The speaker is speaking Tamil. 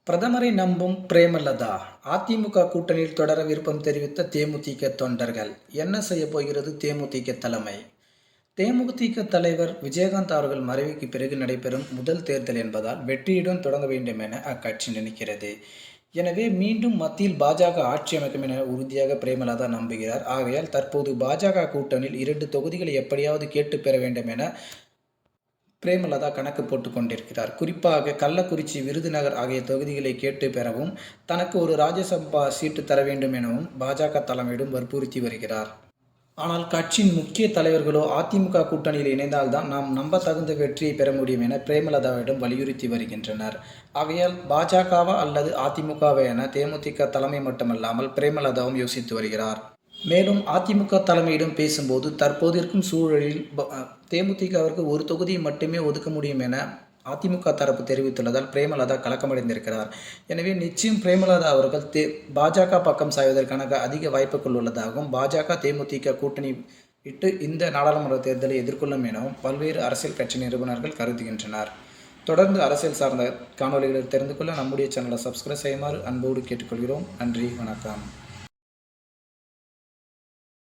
பிரதமரை நம்பும் பிரேமலதா அதிமுக கூட்டணியில் தொடர விருப்பம் தெரிவித்த தேமுதிக தொண்டர்கள். என்ன செய்ய போகிறது தேமுதிக தலைமை? தேமுதிக தலைவர் விஜயகாந்த் அவர்கள் மறைவுக்கு பிறகு நடைபெறும் முதல் தேர்தல் என்பதால் வெற்றியுடன் தொடங்க வேண்டும் என அக்கட்சி நினைக்கிறது. எனவே மீண்டும் மத்தியில் பாஜக ஆட்சி அமைக்கும் என உறுதியாக பிரேமலதா நம்புகிறார். ஆகையால் தற்போது பாஜக கூட்டணியில் 2 தொகுதிகளை எப்படியாவது கேட்டு பெற வேண்டும் என பிரேமலதா கணக்கு போட்டுக் கொண்டிருக்கிறார். குறிப்பாக கள்ளக்குறிச்சி, விருதுநகர் ஆகிய தொகுதிகளை கேட்டு பெறவும், தனக்கு ஒரு ராஜ்யசபா சீட்டு தர வேண்டும் எனவும் பாஜக தலைமையிடம் வற்புறுத்தி வருகிறார். ஆனால் கட்சியின் முக்கிய தலைவர்களோ அதிமுக கூட்டணியில் இணைந்தால்தான் நாம் நம்பத்தகுந்த வெற்றியை பெற முடியும் என பிரேமலதாவிடம் வலியுறுத்தி வருகின்றனர். ஆகையால் பாஜகவா அல்லது அதிமுகவா என தேமுதிக தலைமை மட்டுமல்லாமல் பிரேமலதாவும் யோசித்து வருகிறார். மேலும் அதிமுக தலைமையிடம் பேசும்போது தற்போது இருக்கும் சூழலில் தேமுதிகவிற்கு ஒரு தொகுதியை மட்டுமே ஒதுக்க முடியும் என அதிமுக தரப்பு தெரிவித்துள்ளதால் பிரேமலதா கலக்கமடைந்திருக்கிறார். எனவே நிச்சயம் பிரேமலதா அவர்கள் பாஜக பக்கம் சாய்வதற்கான அதிக வாய்ப்புகள் உள்ளதாகவும், பாஜக தேமுதிக கூட்டணி இட்டு இந்த நாடாளுமன்ற தேர்தலை எதிர்கொள்ளும் எனவும் பல்வேறு அரசியல் கட்சி நிறுவனர்கள் கருதுகின்றனர். தொடர்ந்து அரசியல் சார்ந்த காணொலிகளை தெரிந்து கொள்ள நம்முடைய சேனலை சப்ஸ்கிரைப் செய்யுமாறு அன்போடு கேட்டுக்கொள்கிறோம். நன்றி, வணக்கம்.